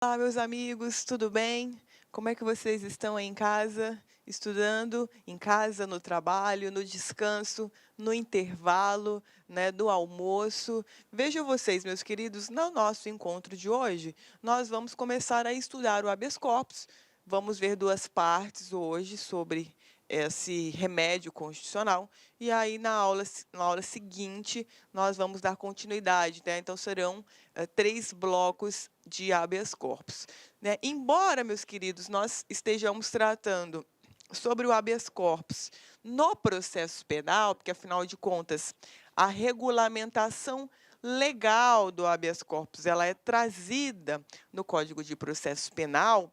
Olá, meus amigos, tudo bem? Como é que vocês estão aí em casa? Estudando em casa, no trabalho, no descanso, no intervalo, né, do almoço. Vejam vocês, meus queridos, no nosso encontro de hoje, nós vamos começar a estudar o habeas corpus. Vamos ver duas partes hoje sobre esse remédio constitucional. E aí, na aula seguinte, nós vamos dar continuidade, né? Então, serão 3 blocos de habeas corpus, né. Embora, meus queridos, nós estejamos tratando sobre o habeas corpus no processo penal, porque afinal de contas, a regulamentação legal do habeas corpus, ela é trazida no Código de Processo Penal.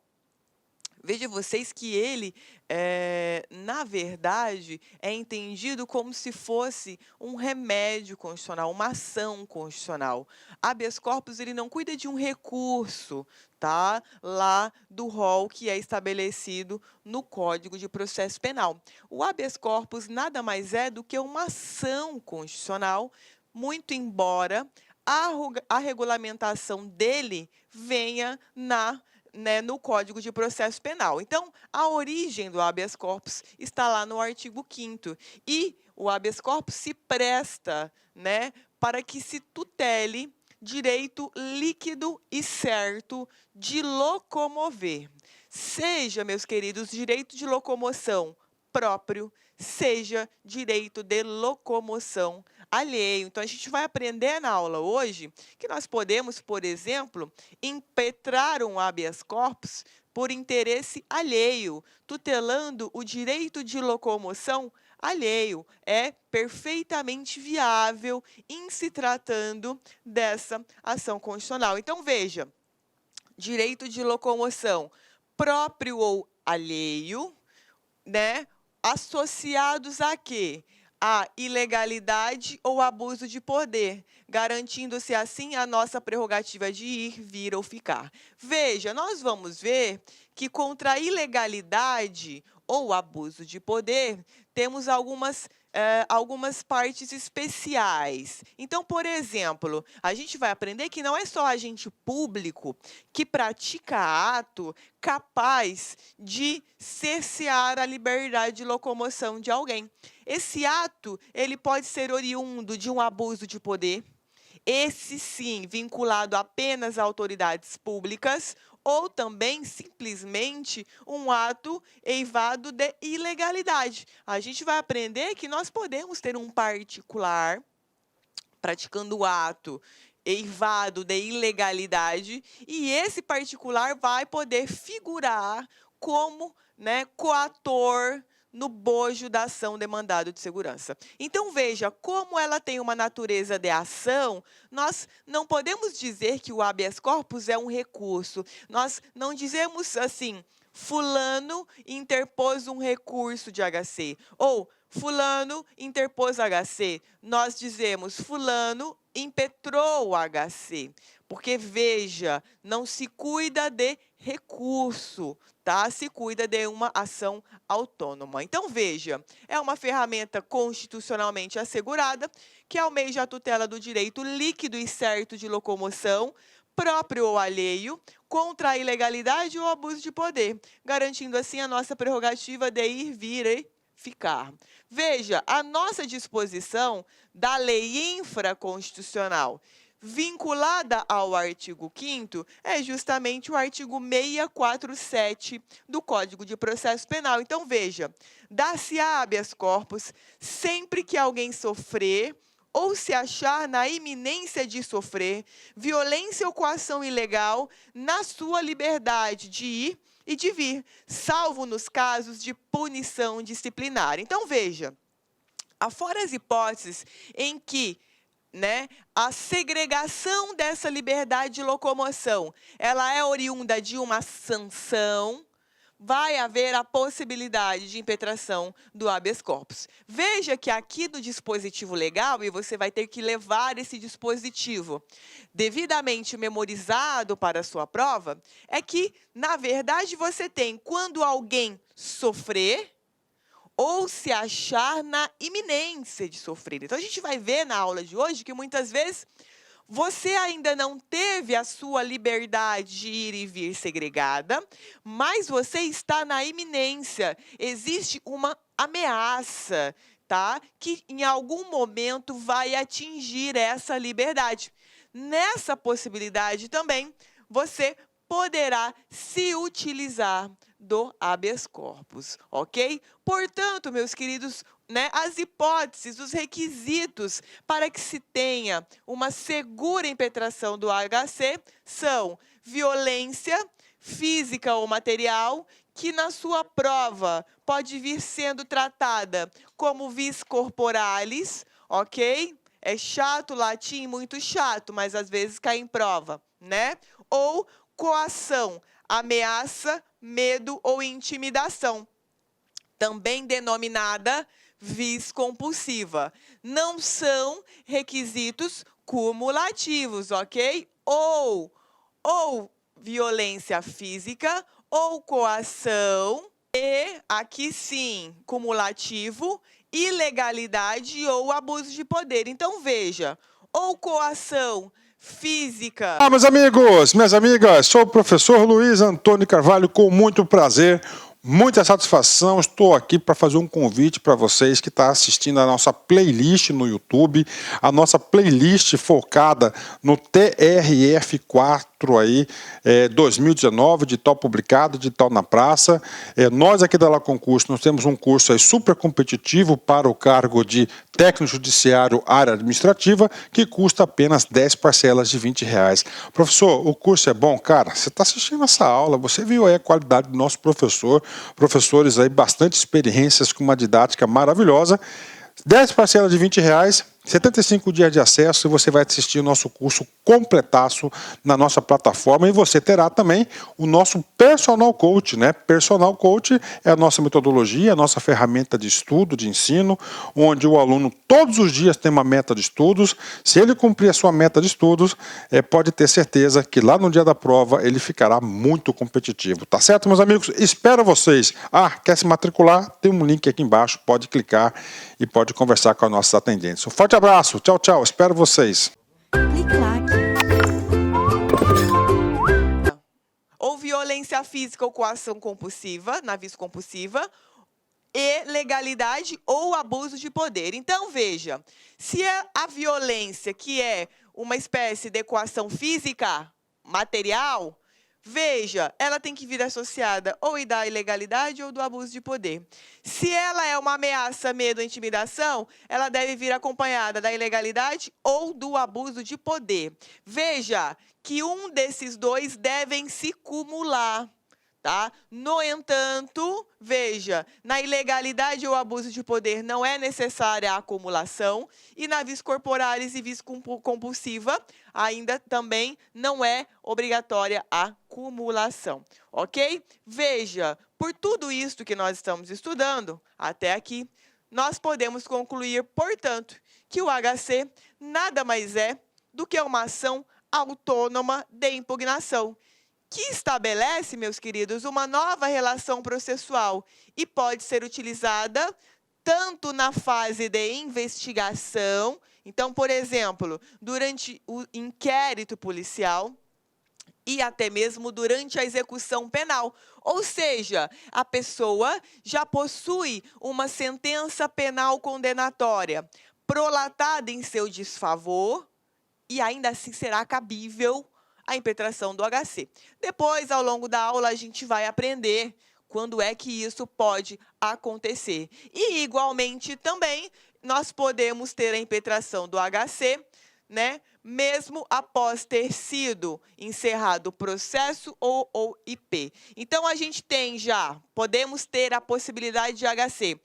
Veja vocês que ele, na verdade, é entendido como se fosse um remédio constitucional, uma ação constitucional. Habeas corpus, ele não cuida de um recurso, tá, lá do rol que é estabelecido no Código de Processo Penal. O habeas corpus nada mais é do que uma ação constitucional, muito embora a regulamentação dele venha no Código de Processo Penal. Então, a origem do habeas corpus está lá no artigo 5º e o habeas corpus se presta, né, para que se tutele direito líquido e certo de locomover. Seja, meus queridos, direito de locomoção próprio, seja direito de locomoção alheio. Então, a gente vai aprender na aula hoje que nós podemos, por exemplo, impetrar um habeas corpus por interesse alheio, tutelando o direito de locomoção alheio. É perfeitamente viável em se tratando dessa ação constitucional. Então, veja, direito de locomoção próprio ou alheio, né, associados a quê? A ilegalidade ou abuso de poder, garantindo-se assim a nossa prerrogativa de ir, vir ou ficar. Veja, nós vamos ver que contra a ilegalidade ou abuso de poder, temos algumas partes especiais. Então, por exemplo, a gente vai aprender que não é só agente público que pratica ato capaz de cercear a liberdade de locomoção de alguém. Esse ato, ele pode ser oriundo de um abuso de poder, esse sim vinculado apenas a autoridades públicas, ou também simplesmente um ato eivado de ilegalidade. A gente vai aprender que nós podemos ter um particular praticando o ato eivado de ilegalidade, e esse particular vai poder figurar como, né, coator no bojo da ação demandado de segurança. Então, veja, como ela tem uma natureza de ação, nós não podemos dizer que o habeas corpus é um recurso. Nós não dizemos assim, fulano interpôs um recurso de HC, ou fulano interpôs HC. Nós dizemos fulano impetrou o HC, porque veja, não se cuida de recurso, tá? Se cuida de uma ação autônoma. Então veja, é uma ferramenta constitucionalmente assegurada que almeja a tutela do direito líquido e certo de locomoção, próprio ou alheio, contra a ilegalidade ou abuso de poder, garantindo assim a nossa prerrogativa de ir, vir e ficar. Veja, a nossa disposição da lei infraconstitucional vinculada ao artigo 5º é justamente o artigo 647 do Código de Processo Penal. Então, veja, dá-se habeas corpus sempre que alguém sofrer ou se achar na iminência de sofrer violência ou coação ilegal na sua liberdade de ir e de vir, salvo nos casos de punição disciplinar. Então, veja, afora as hipóteses em que, né, a segregação dessa liberdade de locomoção, ela é oriunda de uma sanção, vai haver a possibilidade de impetração do habeas corpus. Veja que aqui no dispositivo legal, e você vai ter que levar esse dispositivo devidamente memorizado para a sua prova, é que, na verdade, você tem quando alguém sofrer ou se achar na iminência de sofrer. Então, a gente vai ver na aula de hoje que muitas vezes Você ainda não teve a sua liberdade de ir e vir segregada, mas você está na iminência. Existe uma ameaça, tá? Que em algum momento vai atingir essa liberdade. Nessa possibilidade também, você poderá se utilizar do habeas corpus, ok? Portanto, meus queridos, né, as hipóteses, os requisitos para que se tenha uma segura impetração do HC são violência física ou material, que na sua prova pode vir sendo tratada como vis corporalis, ok? É chato, latim, muito chato, mas às vezes cai em prova, né? Ou coação, ameaça, medo ou intimidação, também denominada vis compulsiva. Não são requisitos cumulativos, ok? Ou violência física, ou coação, e, aqui sim, cumulativo, ilegalidade ou abuso de poder. Então, veja, ou coação física. Meus amigos, minhas amigas, sou o professor Luiz Antônio Carvalho, com muito prazer, muita satisfação. Estou aqui para fazer um convite para vocês que estão assistindo a nossa playlist no YouTube, a nossa playlist focada no TRF4 aí, 2019, de tal publicado, de tal na praça. Nós aqui da La Concurso, nós temos um curso aí super competitivo para o cargo de técnico judiciário área administrativa, que custa apenas 10 parcelas de R$20. Professor, o curso é bom? Cara, você está assistindo essa aula, você viu aí a qualidade do nosso professor, professores aí bastante experiências com uma didática maravilhosa. 10 parcelas de R$20, 75 dias de acesso, e você vai assistir o nosso curso completaço na nossa plataforma, e você terá também o nosso Personal Coach, né? Personal Coach é a nossa metodologia, a nossa ferramenta de estudo, de ensino, onde o aluno todos os dias tem uma meta de estudos. Se ele cumprir a sua meta de estudos, pode ter certeza que lá no dia da prova ele ficará muito competitivo, tá certo, meus amigos? Espero vocês. Quer se matricular? Tem um link aqui embaixo, pode clicar e pode conversar com os nossos atendentes. Um forte abraço, tchau, tchau, espero vocês. Ou violência física ou coação compulsiva, na vis compulsiva, e legalidade ou abuso de poder. Então, veja, se a violência, que é uma espécie de coação física, material, veja, ela tem que vir associada ou da ilegalidade ou do abuso de poder. Se ela é uma ameaça, medo ou intimidação, ela deve vir acompanhada da ilegalidade ou do abuso de poder. Veja que um desses dois devem se cumular, tá? No entanto, veja, na ilegalidade ou abuso de poder não é necessária a acumulação, e na vis corporalis e vis compulsiva ainda também não é obrigatória a acumulação, ok? Veja, por tudo isto que nós estamos estudando até aqui, nós podemos concluir, portanto, que o HC nada mais é do que uma ação autônoma de impugnação, que estabelece, meus queridos, uma nova relação processual e pode ser utilizada tanto na fase de investigação. Então, por exemplo, durante o inquérito policial e até mesmo durante a execução penal. Ou seja, a pessoa já possui uma sentença penal condenatória prolatada em seu desfavor, e ainda assim será cabível a impetração do HC. Depois, ao longo da aula, a gente vai aprender quando é que isso pode acontecer. E, igualmente, também, nós podemos ter a impetração do HC, né, mesmo após ter sido encerrado o processo ou IP. Então, a gente tem já, podemos ter a possibilidade de HC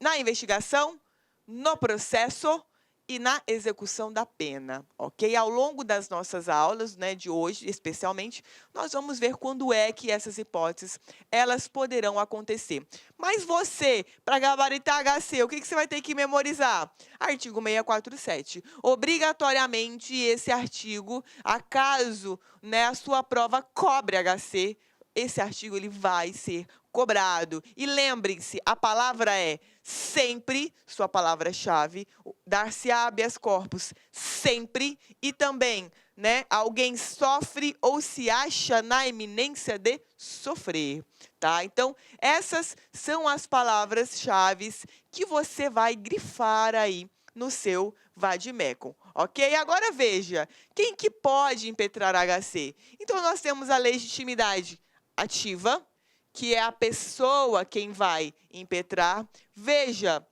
na investigação, no processo e na execução da pena, ok? Ao longo das nossas aulas, né, de hoje, especialmente, nós vamos ver quando é que essas hipóteses, elas poderão acontecer. Mas você, para gabaritar HC, o que você vai ter que memorizar? Artigo 647. Obrigatoriamente esse artigo, acaso, né, a sua prova cobre HC, esse artigo ele vai ser cobrado. E lembrem-se, a palavra é sempre, sua palavra-chave, dar-se-á habeas corpus, sempre, e também, né, alguém sofre ou se acha na iminência de sofrer, tá? Então, essas são as palavras-chave que você vai grifar aí no seu vade-mecum, ok? Agora veja, quem que pode impetrar HC? Então, nós temos a legitimidade ativa, que é a pessoa quem vai impetrar. Veja,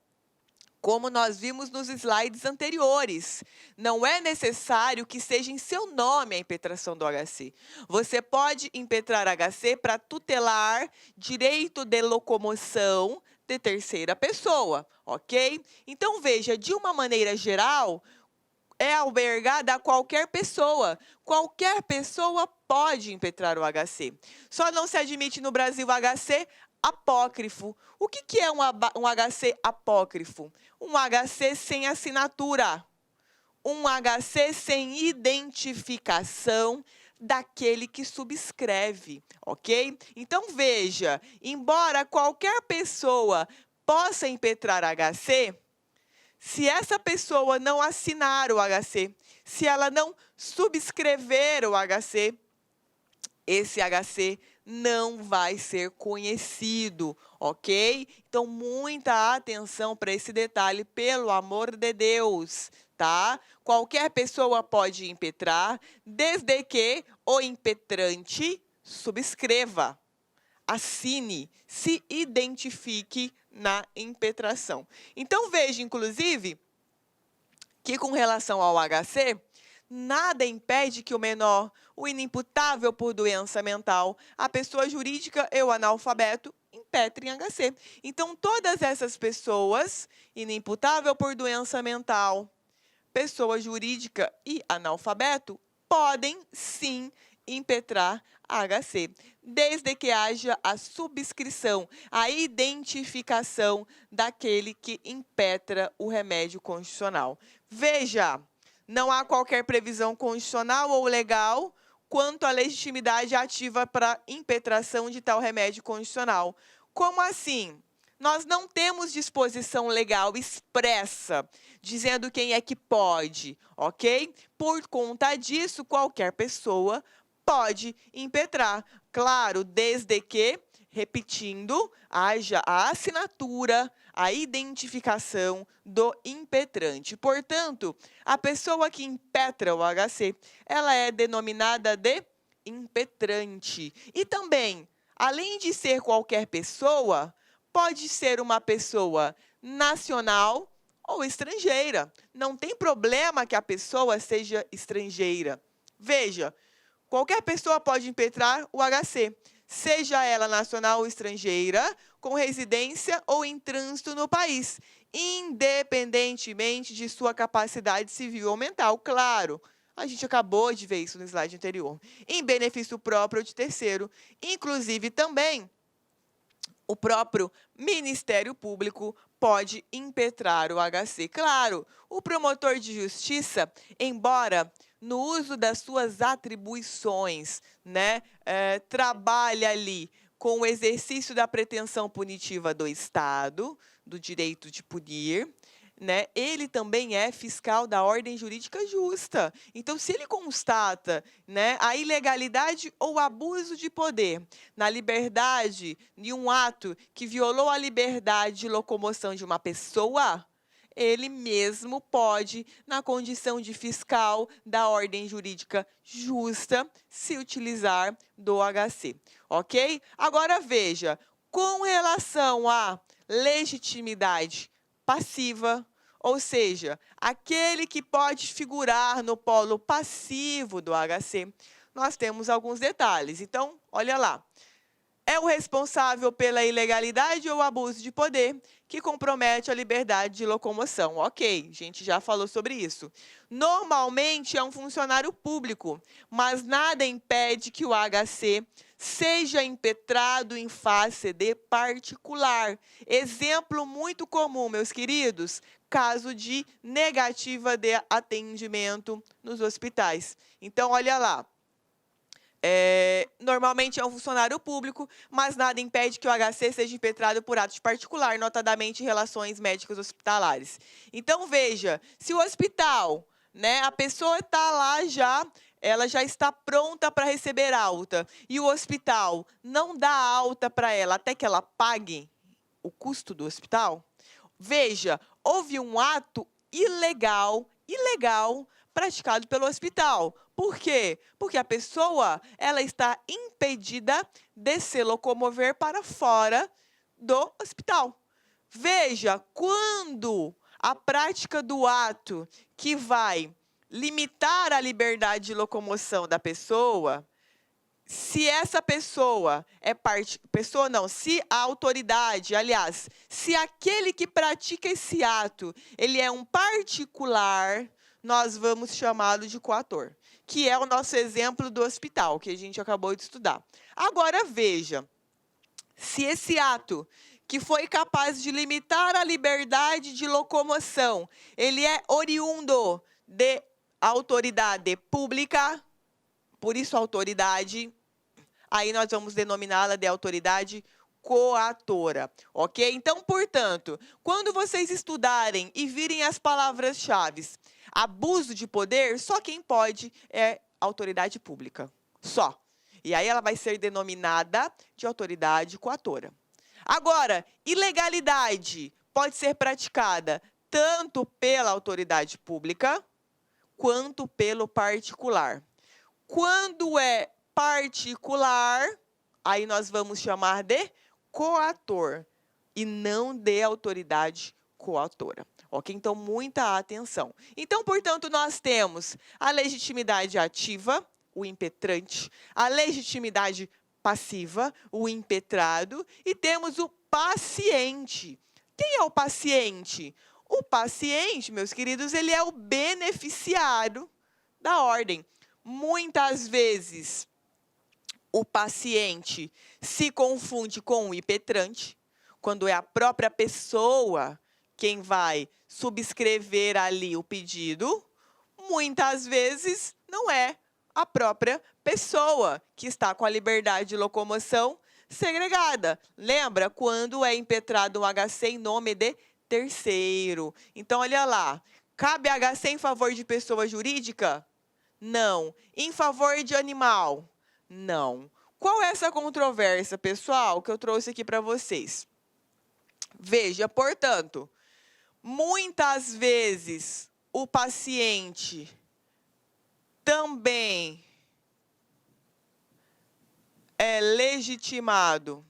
como nós vimos nos slides anteriores, não é necessário que seja em seu nome a impetração do HC. Você pode impetrar HC para tutelar direito de locomoção de terceira pessoa, ok? Então, veja, de uma maneira geral, é albergada a qualquer pessoa. Qualquer pessoa pode impetrar o HC. Só não se admite no Brasil HC apócrifo. O que é um HC apócrifo? Um HC sem assinatura. Um HC sem identificação daquele que subscreve, ok? Então, veja, embora qualquer pessoa possa impetrar HC, se essa pessoa não assinar o HC, se ela não subscrever o HC, esse HC não vai ser conhecido, ok? Então, muita atenção para esse detalhe, pelo amor de Deus, tá? Qualquer pessoa pode impetrar, desde que o impetrante subscreva, assine, se identifique na impetração. Então, veja, inclusive, que com relação ao HC, nada impede que o menor, o inimputável por doença mental, a pessoa jurídica e o analfabeto impetrem HC. Então, todas essas pessoas, inimputável por doença mental, pessoa jurídica e analfabeto, podem sim impetrar HC, desde que haja a subscrição, a identificação daquele que impetra o remédio constitucional. Veja, não há qualquer previsão constitucional ou legal quanto à legitimidade ativa para impetração de tal remédio constitucional. Como assim? Nós não temos disposição legal expressa dizendo quem é que pode, ok? Por conta disso, qualquer pessoa pode impetrar. Claro, desde que, repetindo, haja a assinatura, a identificação do impetrante. Portanto, a pessoa que impetra o HC, ela é denominada de impetrante. E também, além de ser qualquer pessoa, pode ser uma pessoa nacional ou estrangeira. Não tem problema que a pessoa seja estrangeira. Veja, qualquer pessoa pode impetrar o HC, seja ela nacional ou estrangeira, com residência ou em trânsito no país, independentemente de sua capacidade civil ou mental, claro. A gente acabou de ver isso no slide anterior. Em benefício próprio ou de terceiro. Inclusive, também, o próprio Ministério Público pode impetrar o HC. Claro, o promotor de justiça, embora no uso das suas atribuições, né, trabalha ali com o exercício da pretensão punitiva do Estado, do direito de punir, né, ele também é fiscal da ordem jurídica justa. Então, se ele constata, né, a ilegalidade ou abuso de poder na liberdade de um ato que violou a liberdade de locomoção de uma pessoa, ele mesmo pode, na condição de fiscal da ordem jurídica justa, se utilizar do HC, ok? Agora, veja, com relação à legitimidade passiva, ou seja, aquele que pode figurar no polo passivo do HC, nós temos alguns detalhes. Então, olha lá. É o responsável pela ilegalidade ou abuso de poder que compromete a liberdade de locomoção. Ok, a gente já falou sobre isso. Normalmente é um funcionário público, mas nada impede que o HC seja impetrado em face de particular. Exemplo muito comum, meus queridos, caso de negativa de atendimento nos hospitais. Então, olha lá. normalmente é um funcionário público, mas nada impede que o HC seja impetrado por ato de particular, notadamente relações médicas hospitalares. Então, veja, se o hospital, né, a pessoa está lá já, ela já está pronta para receber alta, e o hospital não dá alta para ela até que ela pague o custo do hospital, veja, houve um ato ilegal praticado pelo hospital. Por quê? Porque a pessoa ela está impedida de se locomover para fora do hospital. Veja, quando a prática do ato que vai limitar a liberdade de locomoção da pessoa, se essa pessoa se a autoridade, aliás, se aquele que pratica esse ato, ele é um particular, nós vamos chamá-lo de coator, que é o nosso exemplo do hospital, que a gente acabou de estudar. Agora, veja, se esse ato que foi capaz de limitar a liberdade de locomoção, ele é oriundo de autoridade pública, por isso autoridade, aí nós vamos denominá-la de autoridade coatora, ok? Então, portanto, quando vocês estudarem e virem as palavras-chave abuso de poder, só quem pode é autoridade pública, só. E aí ela vai ser denominada de autoridade coatora. Agora, ilegalidade pode ser praticada tanto pela autoridade pública quanto pelo particular. Quando é particular, aí nós vamos chamar de coator e não de autoridade coatora. Ok? Então, muita atenção. Então, portanto, nós temos a legitimidade ativa, o impetrante, a legitimidade passiva, o impetrado, e temos o paciente. Quem é o paciente? O paciente, meus queridos, ele é o beneficiário da ordem. Muitas vezes, o paciente se confunde com o impetrante, quando é a própria pessoa quem vai subscrever ali o pedido. Muitas vezes, não é a própria pessoa que está com a liberdade de locomoção segregada. Lembra quando é impetrado um HC em nome de terceiro? Então, olha lá, cabe HC em favor de pessoa jurídica? Não. Em favor de animal? Não. Qual é essa controvérsia, pessoal, que eu trouxe aqui para vocês? Veja, portanto, muitas vezes o paciente também é legitimado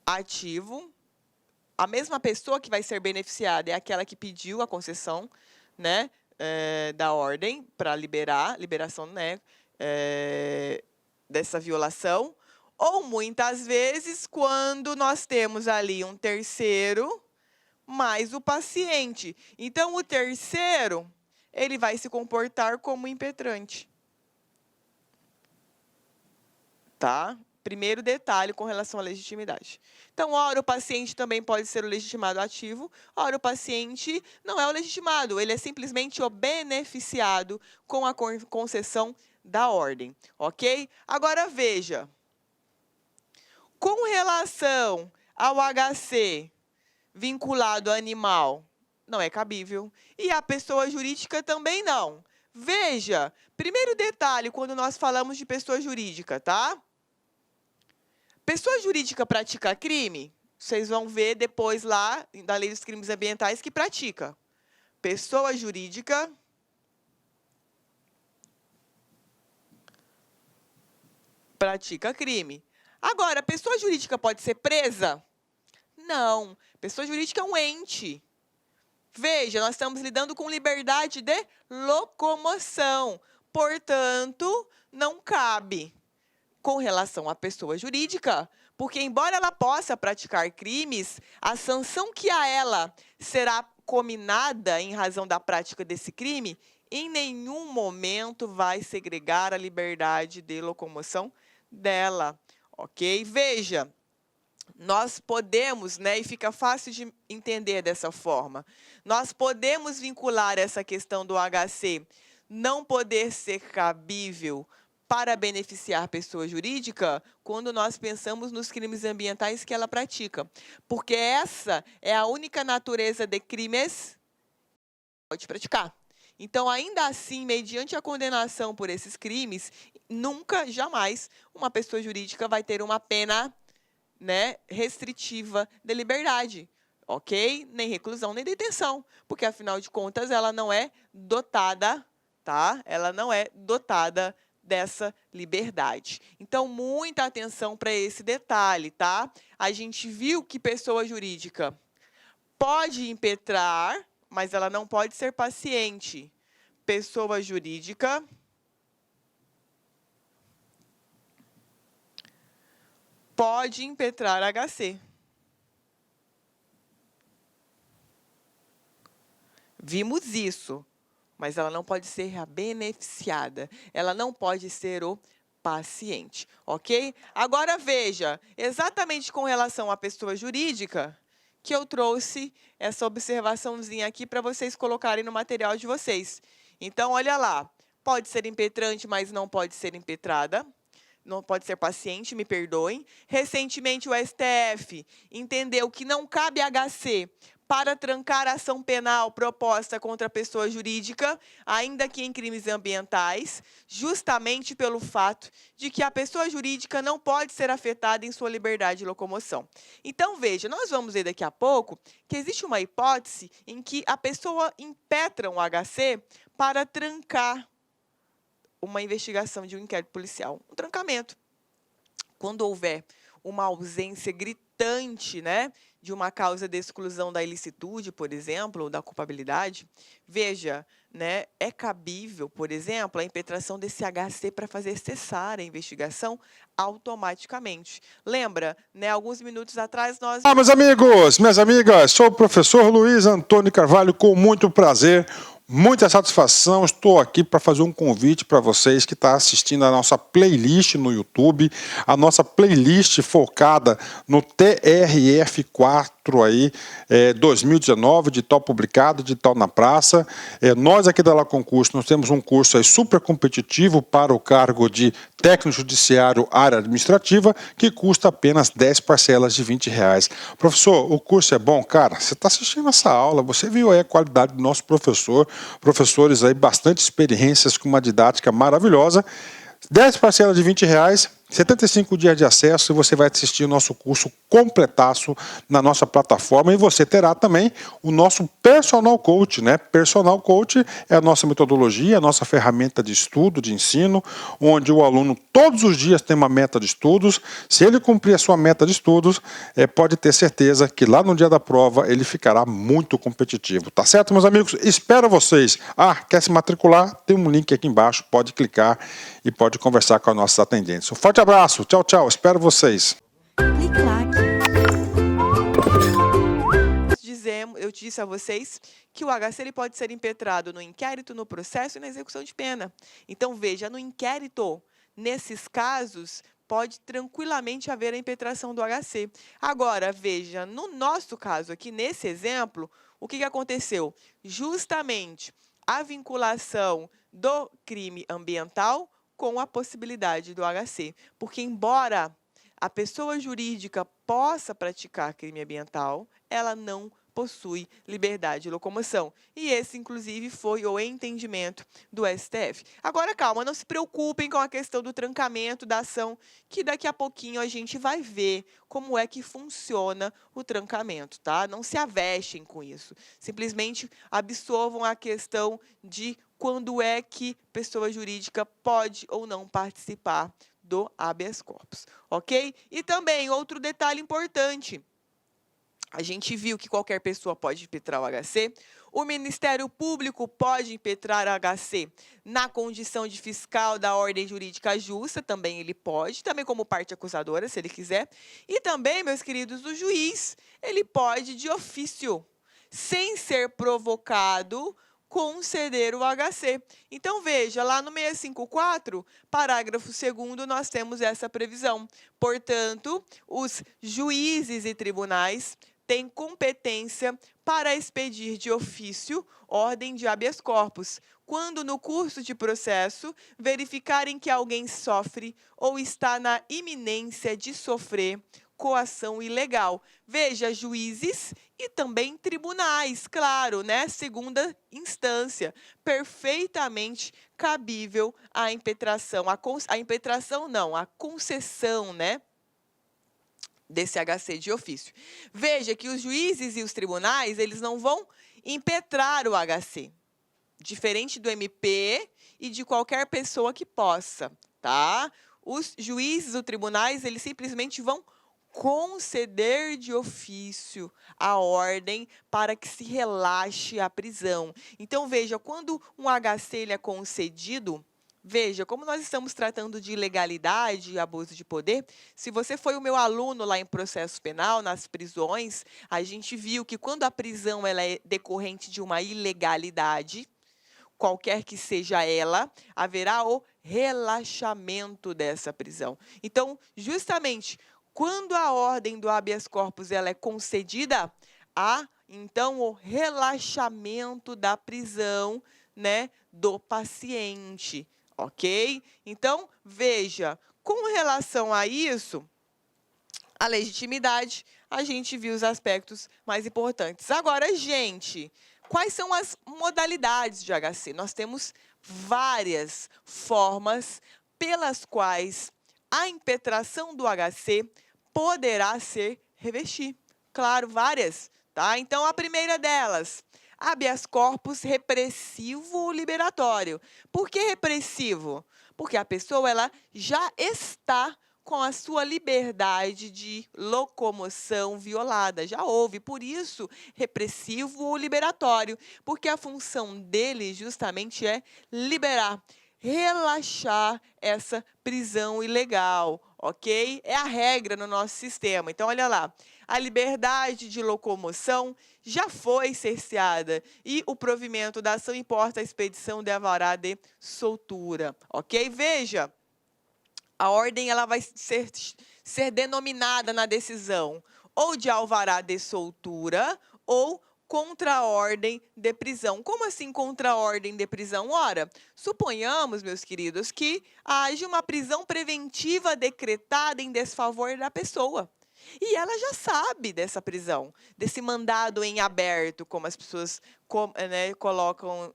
ativo. A mesma pessoa que vai ser beneficiada é aquela que pediu a concessão, né, da ordem para liberação, né, dessa violação. Ou muitas vezes, quando nós temos ali um terceiro mais o paciente. Então, o terceiro, ele vai se comportar como impetrante. Tá? Primeiro detalhe com relação à legitimidade. Então, ora, o paciente também pode ser o legitimado ativo, ora, o paciente não é o legitimado, ele é simplesmente o beneficiado com a concessão da ordem, ok? Agora, veja, com relação ao HC vinculado ao animal, não é cabível, e a pessoa jurídica também não. Veja, primeiro detalhe, quando nós falamos de pessoa jurídica, tá? Pessoa jurídica pratica crime, vocês vão ver depois lá, da Lei dos Crimes Ambientais, que pratica. Pessoa jurídica pratica crime. Agora, pessoa jurídica pode ser presa? Não. Pessoa jurídica é um ente. Veja, nós estamos lidando com liberdade de locomoção. Portanto, não cabe com relação à pessoa jurídica, porque, embora ela possa praticar crimes, a sanção que a ela será cominada em razão da prática desse crime, em nenhum momento vai segregar a liberdade de locomoção dela, ok? Veja, nós podemos, né, e fica fácil de entender dessa forma, nós podemos vincular essa questão do HC não poder ser cabível para beneficiar pessoa jurídica quando nós pensamos nos crimes ambientais que ela pratica. Porque essa é a única natureza de crimes que pode praticar. Então, ainda assim, mediante a condenação por esses crimes, nunca, jamais, uma pessoa jurídica vai ter uma pena, né, restritiva de liberdade, ok? Nem reclusão, nem detenção, porque, afinal de contas, ela não é dotada, tá? Ela não é dotada dessa liberdade. Então, muita atenção para esse detalhe, tá? A gente viu que pessoa jurídica pode impetrar, mas ela não pode ser paciente. Pessoa jurídica pode impetrar HC. Vimos isso, mas ela não pode ser a beneficiada. Ela não pode ser o paciente, ok? Agora veja, exatamente com relação à pessoa jurídica, que eu trouxe essa observaçãozinha aqui para vocês colocarem no material de vocês. Então, olha lá, pode ser impetrante, mas não pode ser impetrada. Não pode ser paciente, me perdoem. Recentemente, o STF entendeu que não cabe HC para trancar a ação penal proposta contra a pessoa jurídica, ainda que em crimes ambientais, justamente pelo fato de que a pessoa jurídica não pode ser afetada em sua liberdade de locomoção. Então, veja, nós vamos ver daqui a pouco que existe uma hipótese em que a pessoa impetra um HC para trancar uma investigação de um inquérito policial, um trancamento. Quando houver uma ausência gritante, né, de uma causa de exclusão da ilicitude, por exemplo, ou da culpabilidade, veja, né, é cabível, por exemplo, a impetração desse HC para fazer cessar a investigação automaticamente. Lembra, né, alguns minutos atrás nós... Meus amigos, minhas amigas, sou o professor Luiz Antônio Carvalho, com muito prazer, muita satisfação, estou aqui para fazer um convite para vocês que estão assistindo a nossa playlist no YouTube, a nossa playlist focada no TRF4 aí, 2019, de tal publicado, de tal na praça. Nós aqui da La Concurso, nós temos um curso aí super competitivo para o cargo de técnico judiciário área administrativa, que custa apenas 10 parcelas de R$20. Professor, o curso é bom? Cara, você está assistindo essa aula, você viu aí a qualidade do nosso professor, professores aí bastante experiências com uma didática maravilhosa. 10 parcelas de R$20, 75 dias de acesso, e você vai assistir o nosso curso completaço na nossa plataforma, e você terá também o nosso Personal Coach, né? Personal Coach é a nossa metodologia, a nossa ferramenta de estudo, de ensino, onde o aluno todos os dias tem uma meta de estudos. Se ele cumprir a sua meta de estudos, pode ter certeza que lá no dia da prova ele ficará muito competitivo, tá certo, meus amigos? Espero vocês. Quer se matricular? Tem um link aqui embaixo, pode clicar e pode conversar com as nossas atendentes. Um forte abraço, tchau, tchau, espero vocês. Eu disse a vocês que o HC ele pode ser impetrado no inquérito, no processo e na execução de pena. Então, veja, no inquérito, nesses casos, pode tranquilamente haver a impetração do HC. Agora, veja, no nosso caso aqui, nesse exemplo, o que aconteceu? Justamente a vinculação do crime ambiental com a possibilidade do HC. Porque, embora a pessoa jurídica possa praticar crime ambiental, ela não possui liberdade de locomoção. E esse, inclusive, foi o entendimento do STF. Agora, calma, não se preocupem com a questão do trancamento da ação, que daqui a pouquinho a gente vai ver como é que funciona o trancamento, tá? Não se avestem com isso. Simplesmente absorvam a questão de quando é que pessoa jurídica pode ou não participar do habeas corpus, ok? E também, outro detalhe importante, a gente viu que qualquer pessoa pode impetrar o HC, o Ministério Público pode impetrar o HC na condição de fiscal da ordem jurídica justa, também ele pode, também como parte acusadora, se ele quiser, e também, meus queridos, o juiz, ele pode, de ofício, sem ser provocado, conceder o HC. Então, veja, lá no 654, parágrafo 2º, nós temos essa previsão. Portanto, os juízes e tribunais têm competência para expedir de ofício ordem de habeas corpus, quando no curso de processo verificarem que alguém sofre ou está na iminência de sofrer coação ilegal. Veja, juízes e também tribunais, claro, né? Segunda instância, perfeitamente cabível a impetração. A impetração não, a concessão, né? Desse HC de ofício. Veja que os juízes e os tribunais, eles não vão impetrar o HC, diferente do MP e de qualquer pessoa que possa, tá? Os juízes ou tribunais, eles simplesmente vão conceder de ofício a ordem para que se relaxe a prisão. Então, veja, quando um HC ele é concedido, veja, como nós estamos tratando de ilegalidade e abuso de poder, se você foi o meu aluno lá em processo penal, nas prisões, a gente viu que quando a prisão ela é decorrente de uma ilegalidade, qualquer que seja ela, haverá o relaxamento dessa prisão. Então, justamente, quando a ordem do habeas corpus ela é concedida, há, então, o relaxamento da prisão, né, do paciente, ok? Então, veja, com relação a isso, a legitimidade, a gente viu os aspectos mais importantes. Agora, gente, quais são as modalidades de HC? Nós temos várias formas pelas quais a impetração do HC poderá ser revestir. Claro, várias, tá? Então, a primeira delas, habeas corpus repressivo ou liberatório. Por que repressivo? Porque a pessoa ela já está com a sua liberdade de locomoção violada. Já houve, por isso, repressivo ou liberatório, porque a função dele justamente é liberar, relaxar essa prisão ilegal, ok? É a regra no nosso sistema. Então, olha lá, a liberdade de locomoção já foi cerceada e o provimento da ação importa a expedição de alvará de soltura, ok? Veja, a ordem ela vai ser denominada na decisão ou de alvará de soltura ou contra-ordem de prisão. Como assim contra-ordem de prisão? Ora, suponhamos, meus queridos, que haja uma prisão preventiva decretada em desfavor da pessoa. E ela já sabe dessa prisão, desse mandado em aberto, como as pessoas colocam,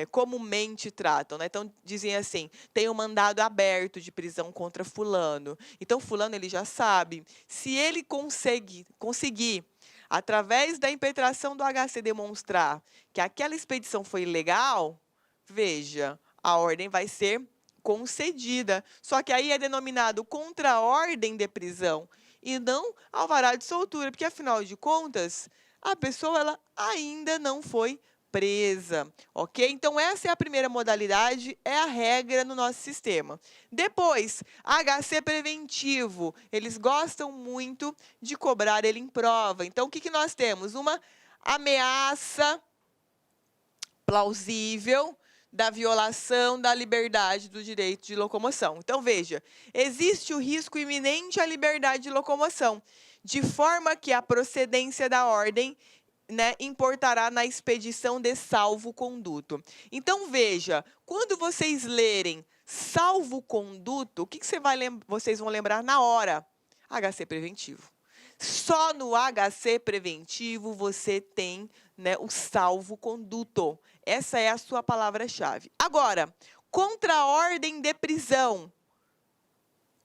comumente tratam. Né? Então, dizem assim, tem um mandado aberto de prisão contra fulano. Então, fulano ele já sabe. Se ele conseguir, através da impetração do HC, demonstrar que aquela expedição foi ilegal, veja, a ordem vai ser concedida. Só que aí é denominado contra-ordem de prisão e não alvará de soltura, porque, afinal de contas, a pessoa ela ainda não foi presa, ok? Então, essa é a primeira modalidade, é a regra no nosso sistema. Depois, HC preventivo. Eles gostam muito de cobrar ele em prova. Então, o que nós temos? Uma ameaça plausível da violação da liberdade do direito de locomoção. Então, veja, existe o risco iminente à liberdade de locomoção, de forma que a procedência da ordem importará na expedição de salvo-conduto. Então, veja, quando vocês lerem salvo-conduto, o que vocês vão lembrar na hora? HC preventivo. Só no HC preventivo você tem o salvo-conduto. Essa é a sua palavra-chave. Agora, contra-ordem de prisão.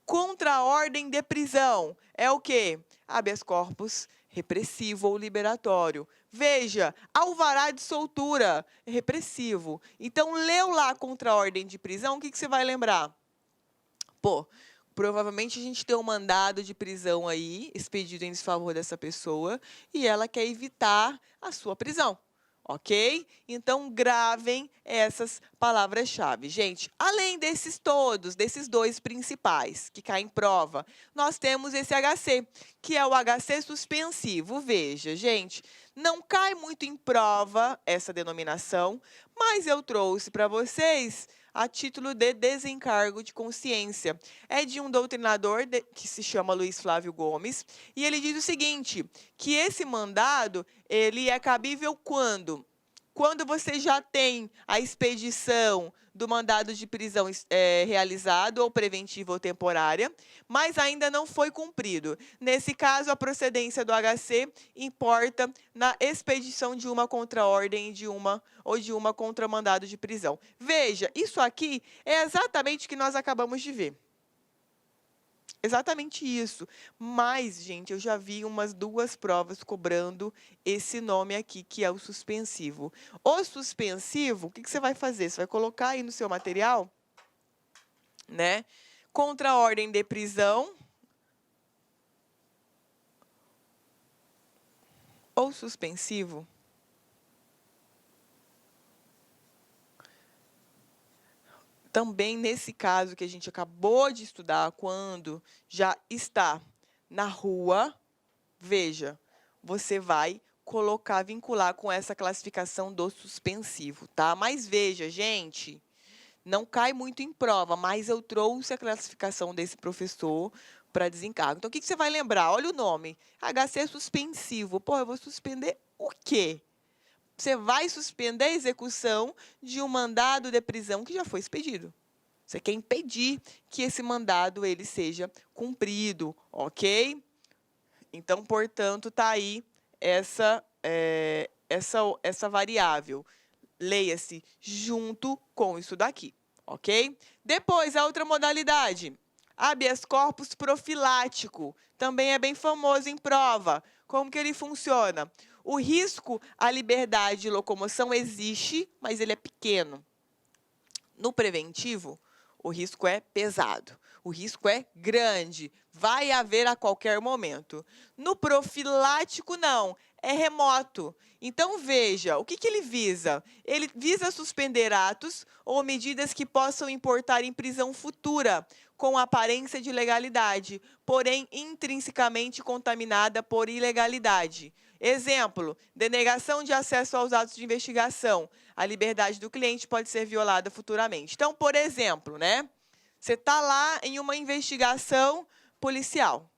Contra-ordem de prisão é o quê? Habeas corpus repressivo ou liberatório. Veja, alvará de soltura, repressivo. Então, leu lá contra-ordem de prisão, o que você vai lembrar? Pô, provavelmente a gente tem um mandado de prisão aí, expedido em desfavor dessa pessoa, e ela quer evitar a sua prisão, ok? Então, gravem essas palavras-chave. Gente, além desses todos, desses dois principais, que caem em prova, nós temos esse HC, que é o HC suspensivo. Veja, gente, não cai muito em prova essa denominação, mas eu trouxe para vocês a título de desencargo de consciência. É de um doutrinador que se chama Luiz Flávio Gomes, e ele diz o seguinte, que esse mandado ele é cabível quando quando você já tem a expedição do mandado de prisão realizado, ou preventivo ou temporária, mas ainda não foi cumprido. Nesse caso, a procedência do HC importa na expedição de uma contraordem ou de uma contra mandado de prisão. Veja, isso aqui é exatamente o que nós acabamos de ver. Exatamente isso. Mas, gente, eu já vi umas 2 provas cobrando esse nome aqui, que é o suspensivo. O suspensivo, o que você vai fazer? Você vai colocar aí no seu material, né? Contra a ordem de prisão ou suspensivo. Também nesse caso que a gente acabou de estudar, quando já está na rua, veja, você vai vincular com essa classificação do suspensivo, tá? Mas veja, gente, não cai muito em prova, mas eu trouxe a classificação desse professor para desencargo. Então, o que você vai lembrar? Olha o nome, HC suspensivo. Pô, eu vou suspender o quê? Você vai suspender a execução de um mandado de prisão que já foi expedido. Você quer impedir que esse mandado ele seja cumprido, ok? Então, portanto, está aí essa variável. Leia-se junto com isso daqui, ok? Depois, a outra modalidade, habeas corpus profilático, também é bem famoso em prova. Como que ele funciona? O risco à liberdade de locomoção existe, mas ele é pequeno. No preventivo, o risco é pesado, o risco é grande, vai haver a qualquer momento. No profilático, não, é remoto. Então, veja, o que ele visa? Ele visa suspender atos ou medidas que possam importar em prisão futura, com aparência de legalidade, porém intrinsecamente contaminada por ilegalidade. Exemplo, denegação de acesso aos atos de investigação. A liberdade do cliente pode ser violada futuramente. Então, por exemplo, né? Você está lá em uma investigação policial.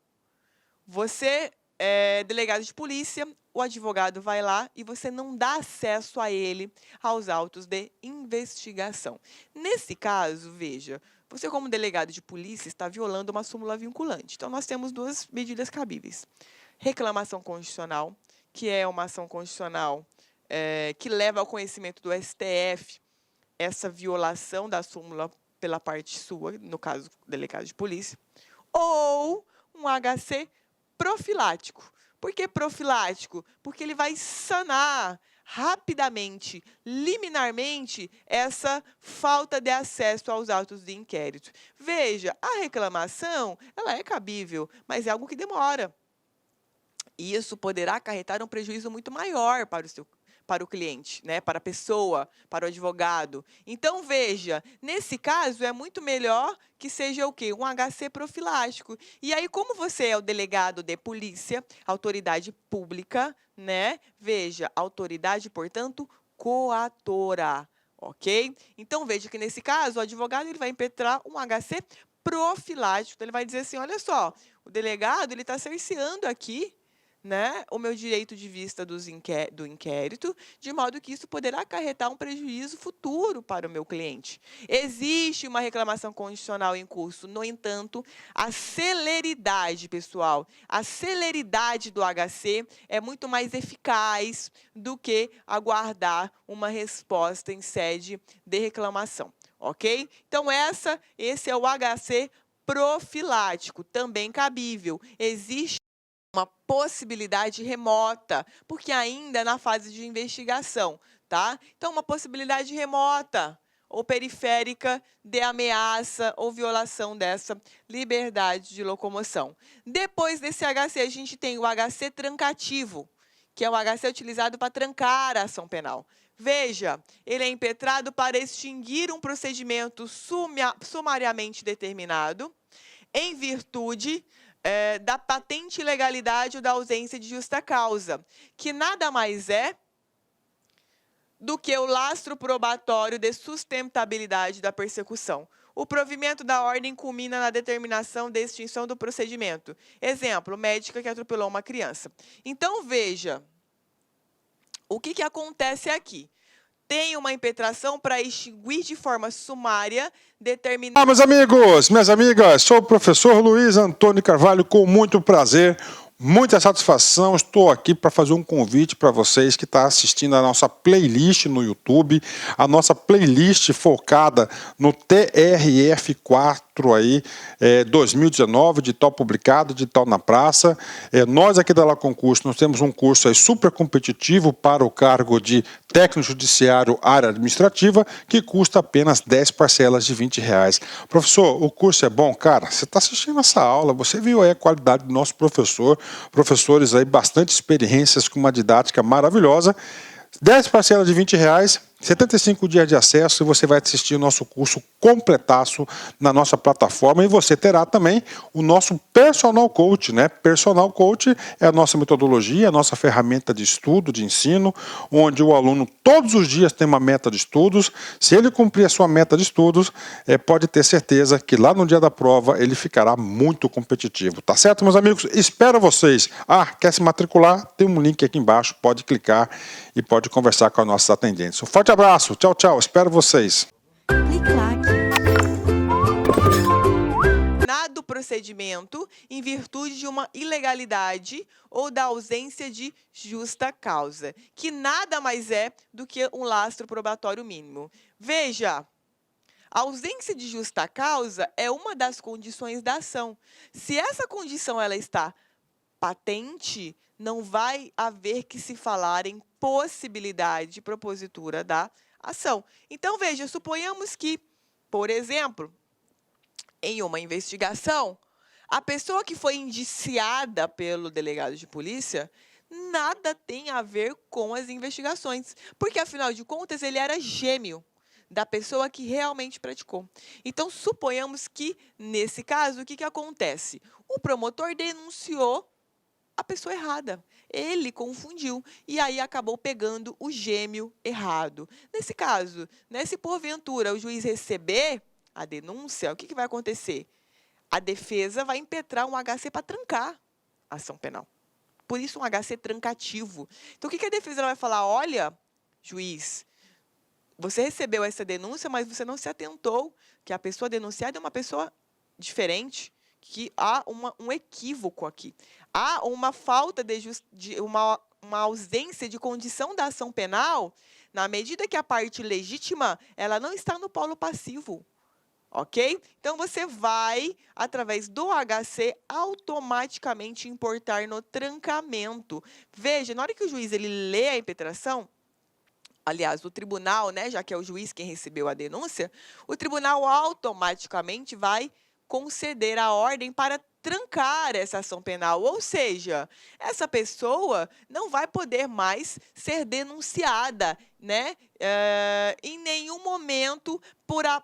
Você é delegado de polícia, o advogado vai lá e você não dá acesso a ele aos autos de investigação. Nesse caso, veja, você como delegado de polícia está violando uma súmula vinculante. Então, nós temos 2 medidas cabíveis. Reclamação constitucional, que é uma ação constitucional que leva ao conhecimento do STF essa violação da súmula pela parte sua, no caso, delegado de polícia, ou um HC profilático. Por que profilático? Porque ele vai sanar rapidamente, liminarmente, essa falta de acesso aos autos de inquérito. Veja, a reclamação, ela é cabível, mas é algo que demora. E isso poderá acarretar um prejuízo muito maior para o cliente, né? Para a pessoa, para o advogado. Então, veja, nesse caso, é muito melhor que seja o quê? Um HC profilático. E aí, como você é o delegado de polícia, autoridade pública, né? Veja, autoridade, portanto, coatora, ok? Então, veja que nesse caso, o advogado ele vai impetrar um HC profilático. Então, ele vai dizer assim, olha só, o delegado ele está cerceando aqui, né, o meu direito de vista do inquérito, de modo que isso poderá acarretar um prejuízo futuro para o meu cliente. Existe uma reclamação constitucional em curso, no entanto, a celeridade, pessoal, a celeridade do HC é muito mais eficaz do que aguardar uma resposta em sede de reclamação, ok? Então, esse é o HC profilático, também cabível. Existe uma possibilidade remota, porque ainda é na fase de investigação, tá? Então, uma possibilidade remota ou periférica de ameaça ou violação dessa liberdade de locomoção. Depois desse HC, a gente tem o HC trancativo, que é o HC utilizado para trancar a ação penal. Veja, ele é impetrado para extinguir um procedimento sumariamente determinado, em virtude da patente ilegalidade ou da ausência de justa causa, que nada mais é do que o lastro probatório de sustentabilidade da persecução. O provimento da ordem culmina na determinação de extinção do procedimento. Exemplo, médica que atropelou uma criança. Então, veja, o que acontece aqui? tem uma impetração para extinguir de forma sumária determinada... Ah, meus amigos, minhas amigas, sou o professor Luiz Antônio Carvalho, com muito prazer, muita satisfação. Estou aqui para fazer um convite para vocês que estão assistindo a nossa playlist no YouTube, a playlist focada no TRF4 aí, 2019, de tal publicado, de tal na praça. Nós aqui da La Concurso, nós temos um curso aí super competitivo para o cargo de técnico judiciário área administrativa, que custa apenas 10 parcelas de R$20. Professor, o curso é bom? Cara, você está assistindo essa aula, você viu aí a qualidade do nosso professor, professores aí bastante experiências com uma didática maravilhosa. 10 parcelas de R$20, 75 dias de acesso, e você vai assistir o nosso curso completaço na nossa plataforma, e você terá também o nosso Personal Coach, né? Personal Coach é a nossa metodologia, a nossa ferramenta de estudo, de ensino, onde o aluno todos os dias tem uma meta de estudos. Se ele cumprir a sua meta de estudos, pode ter certeza que lá no dia da prova ele ficará muito competitivo. Tá certo, meus amigos? Espero vocês. Quer se matricular? Tem um link aqui embaixo, pode clicar e pode conversar com os nossos atendentes. Um forte abraço, tchau, tchau, espero vocês. Do procedimento em virtude de uma ilegalidade ou da ausência de justa causa, que nada mais é do que um lastro probatório mínimo. Veja, a ausência de justa causa é uma das condições da ação. Se essa condição ela está patente, não vai haver que se falar em possibilidade propositura da ação. Então, veja, suponhamos que, por exemplo, em uma investigação, a pessoa que foi indiciada pelo delegado de polícia nada tem a ver com as investigações, porque, afinal de contas, ele era gêmeo da pessoa que realmente praticou. Então, suponhamos que, nesse caso, o que acontece? O promotor denunciou a pessoa errada. Ele confundiu e aí acabou pegando o gêmeo errado. Nesse caso, né, se porventura o juiz receber a denúncia, o que vai acontecer? A defesa vai impetrar um HC para trancar a ação penal. Por isso, um HC trancativo. Então, o que a defesa vai falar? Olha, juiz, você recebeu essa denúncia, mas você não se atentou que a pessoa denunciada é uma pessoa diferente, que há um equívoco aqui. Há uma falta uma ausência de condição da ação penal, na medida que a parte legítima ela não está no polo passivo. Ok? Então, você vai, através do HC, automaticamente importar no trancamento. Veja, na hora que o juiz ele lê a impetração, aliás, o tribunal, né, já que é o juiz quem recebeu a denúncia, o tribunal automaticamente vai conceder a ordem para trancar essa ação penal, ou seja, essa pessoa não vai poder mais ser denunciada, né, em nenhum momento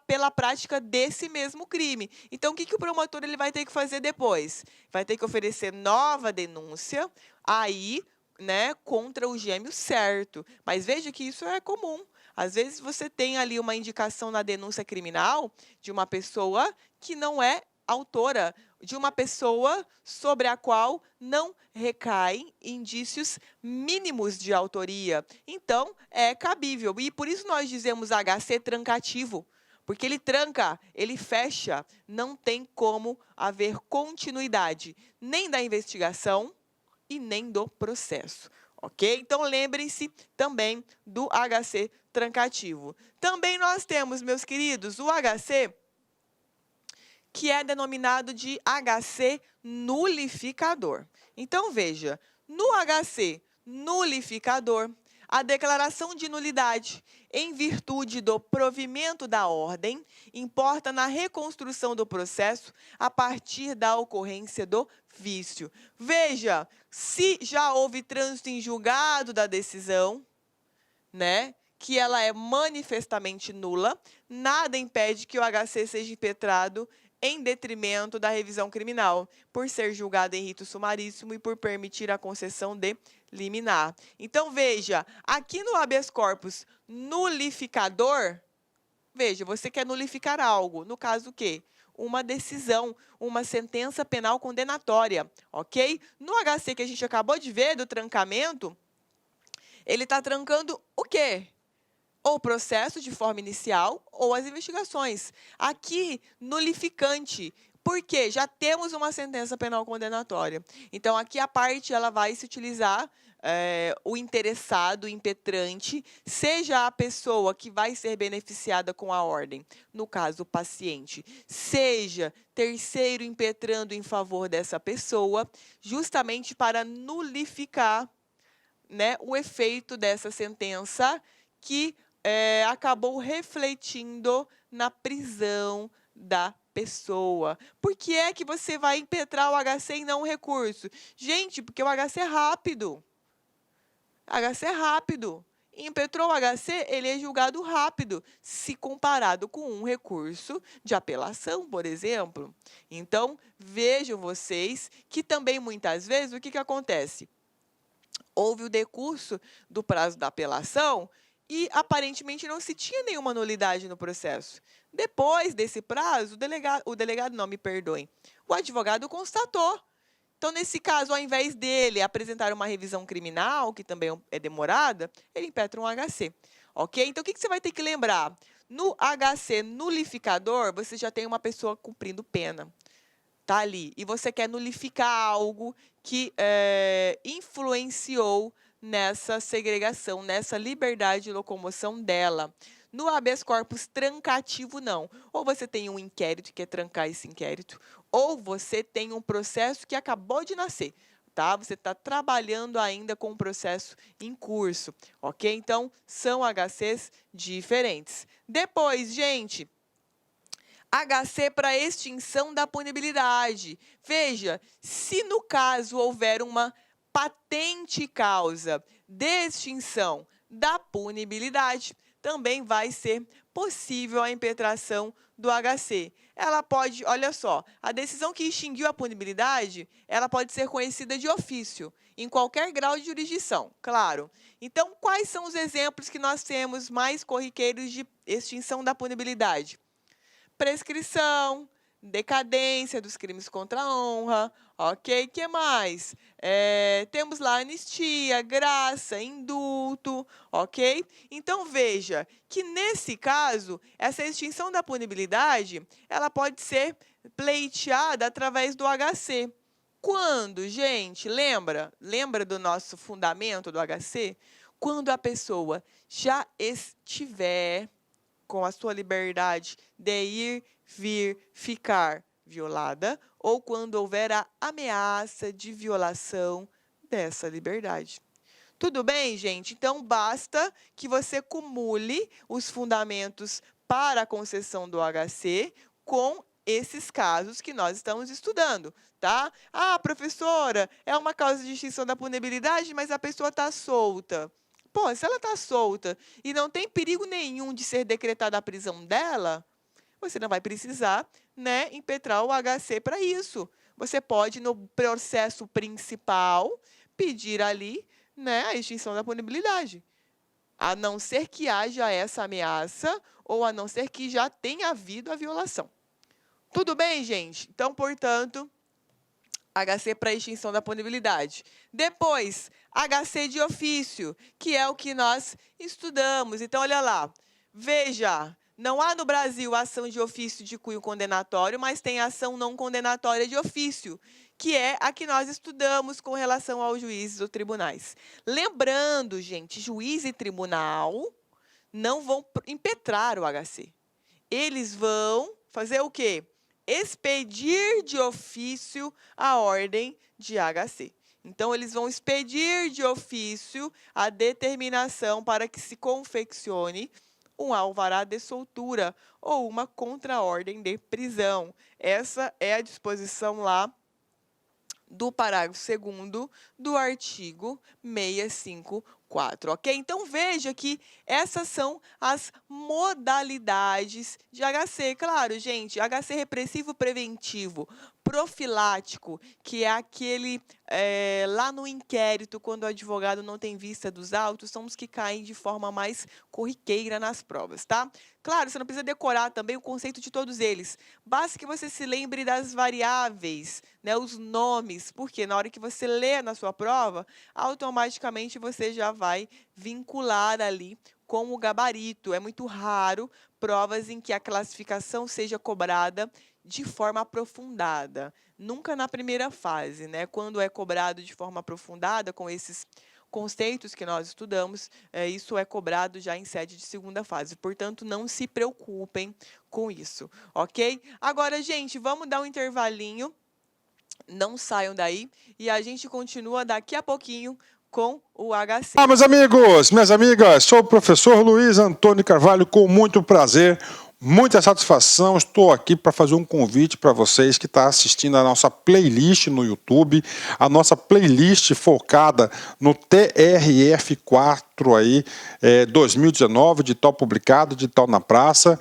pela prática desse mesmo crime. Então, o que o promotor ele vai ter que fazer depois? Vai ter que oferecer nova denúncia, aí, né, contra o gêmeo certo. Mas veja que isso é comum. Às vezes você tem ali uma indicação na denúncia criminal de uma pessoa que não é autora, de uma pessoa sobre a qual não recaem indícios mínimos de autoria. Então, é cabível. E por isso nós dizemos HC trancativo, porque ele tranca, ele fecha, não tem como haver continuidade nem da investigação e nem do processo. Ok? Então, lembrem-se também do HC trancativo. Também nós temos, meus queridos, o HC, que é denominado de HC nulificador. Então, veja, no HC nulificador, a declaração de nulidade em virtude do provimento da ordem importa na reconstrução do processo a partir da ocorrência do vício. Veja, se já houve trânsito em julgado da decisão, né, que ela é manifestamente nula, nada impede que o HC seja impetrado em detrimento da revisão criminal, por ser julgado em rito sumaríssimo e por permitir a concessão de liminar. Então, veja, aqui no habeas corpus nulificador, veja, você quer nulificar algo, no caso o quê? Uma decisão, uma sentença penal condenatória, ok? No HC que a gente acabou de ver, do trancamento, ele está trancando o quê? ou o processo de forma inicial ou as investigações. Aqui, nulificante. Por quê? Já temos uma sentença penal condenatória. Então, aqui a parte ela vai se utilizar o interessado, o impetrante, seja a pessoa que vai ser beneficiada com a ordem, no caso, o paciente, seja terceiro impetrando em favor dessa pessoa, justamente para nulificar, né, o efeito dessa sentença que acabou refletindo na prisão da pessoa. Por que é que você vai impetrar o HC e não o recurso? Gente, porque o HC é rápido. HC é rápido. Impetrou o HC, ele é julgado rápido, se comparado com um recurso de apelação, por exemplo. Então, vejam vocês que também, muitas vezes, o que acontece? Houve o decurso do prazo da apelação e, aparentemente, não se tinha nenhuma nulidade no processo. Depois desse prazo, o advogado constatou. Então, nesse caso, ao invés dele apresentar uma revisão criminal, que também é demorada, ele impetra um HC. Ok? Então, o que você vai ter que lembrar? No HC nulificador, você já tem uma pessoa cumprindo pena. Tá ali. E você quer nulificar algo que influenciou nessa segregação, nessa liberdade de locomoção dela. No habeas corpus trancativo, não. Ou você tem um inquérito e quer trancar esse inquérito, ou você tem um processo que acabou de nascer. Tá? Você está trabalhando ainda com um processo em curso. Ok? Então, são HCs diferentes. Depois, gente, HC para extinção da punibilidade. Veja, se no caso houver uma patente causa de extinção da punibilidade, também vai ser possível a impetração do HC. Ela pode, olha só, a decisão que extinguiu a punibilidade, ela pode ser conhecida de ofício, em qualquer grau de jurisdição, claro. Então, quais são os exemplos que nós temos mais corriqueiros de extinção da punibilidade? Prescrição, decadência dos crimes contra a honra, ok? O que mais? Temos lá anistia, graça, indulto, ok? Então, veja que, nesse caso, essa extinção da punibilidade, ela pode ser pleiteada através do HC. Quando, gente, lembra do nosso fundamento do HC? Quando a pessoa já estiver com a sua liberdade de ir, vir, ficar violada, ou quando houver a ameaça de violação dessa liberdade. Tudo bem, gente? Então, basta que você cumule os fundamentos para a concessão do HC com esses casos que nós estamos estudando, tá? Ah, professora, é uma causa de extinção da punibilidade, mas a pessoa está solta. Pô, se ela está solta e não tem perigo nenhum de ser decretada a prisão dela, você não vai precisar, né, impetrar o HC para isso. Você pode, no processo principal, pedir ali, né, a extinção da punibilidade. A não ser que haja essa ameaça ou a não ser que já tenha havido a violação. Tudo bem, gente? Então, portanto, HC para extinção da punibilidade. Depois, HC de ofício, que é o que nós estudamos. Então, olha lá. Veja, não há no Brasil ação de ofício de cunho condenatório, mas tem ação não condenatória de ofício, que é a que nós estudamos com relação aos juízes ou tribunais. Lembrando, gente, juiz e tribunal não vão impetrar o HC. Eles vão fazer o quê? Expedir de ofício a ordem de HC. Então, eles vão expedir de ofício a determinação para que se confeccione um alvará de soltura ou uma contraordem de prisão. Essa é a disposição lá do parágrafo 2º do artigo 654, ok? Então, veja que essas são as modalidades de HC. Claro, gente, HC repressivo preventivo, profilático, que é aquele lá no inquérito, quando o advogado não tem vista dos autos, são os que caem de forma mais corriqueira nas provas, tá? Claro, você não precisa decorar também o conceito de todos eles. Basta que você se lembre das variáveis, né, os nomes, porque na hora que você lê na sua prova, automaticamente você já vai vincular ali com o gabarito. É muito raro provas em que a classificação seja cobrada de forma aprofundada. Nunca na primeira fase, né? Quando é cobrado de forma aprofundada, com esses conceitos que nós estudamos, isso é cobrado já em sede de segunda fase. Portanto, não se preocupem com isso, ok? Agora, gente, vamos dar um intervalinho. Não saiam daí e a gente continua daqui a pouquinho com o HC. Olá, meus amigos, minhas amigas, sou o professor Luiz Antônio Carvalho, com muito prazer, muita satisfação, estou aqui para fazer um convite para vocês que estão assistindo a nossa playlist no YouTube, a nossa playlist focada no TRF4 aí, 2019, de tal publicado, de tal na praça.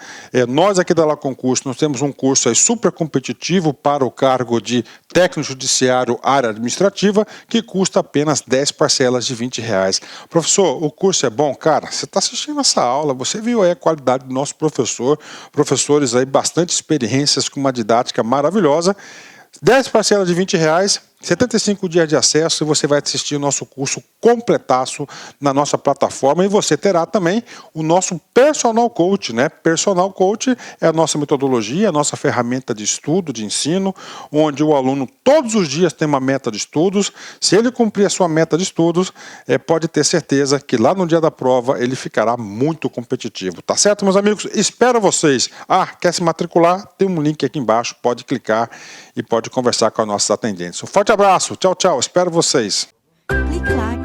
Nós aqui da La Concurso, nós temos um curso aí super competitivo para o cargo de técnico judiciário área administrativa, que custa apenas 10 parcelas de R$20. Professor, o curso é bom? Cara, você está assistindo essa aula, você viu aí a qualidade do nosso professor, professores aí bastante experiências com uma didática maravilhosa. 10 parcelas de R$20, 75 dias de acesso, e você vai assistir o nosso curso completaço na nossa plataforma, e você terá também o nosso Personal Coach, né? Personal Coach é a nossa metodologia, a nossa ferramenta de estudo, de ensino, onde o aluno todos os dias tem uma meta de estudos. Se ele cumprir a sua meta de estudos, pode ter certeza que lá no dia da prova ele ficará muito competitivo, tá certo, meus amigos? Espero vocês. Quer se matricular? Tem um link aqui embaixo, pode clicar e pode conversar com as nossas atendentes. Um forte abraço, tchau, tchau, espero vocês. Clique lá.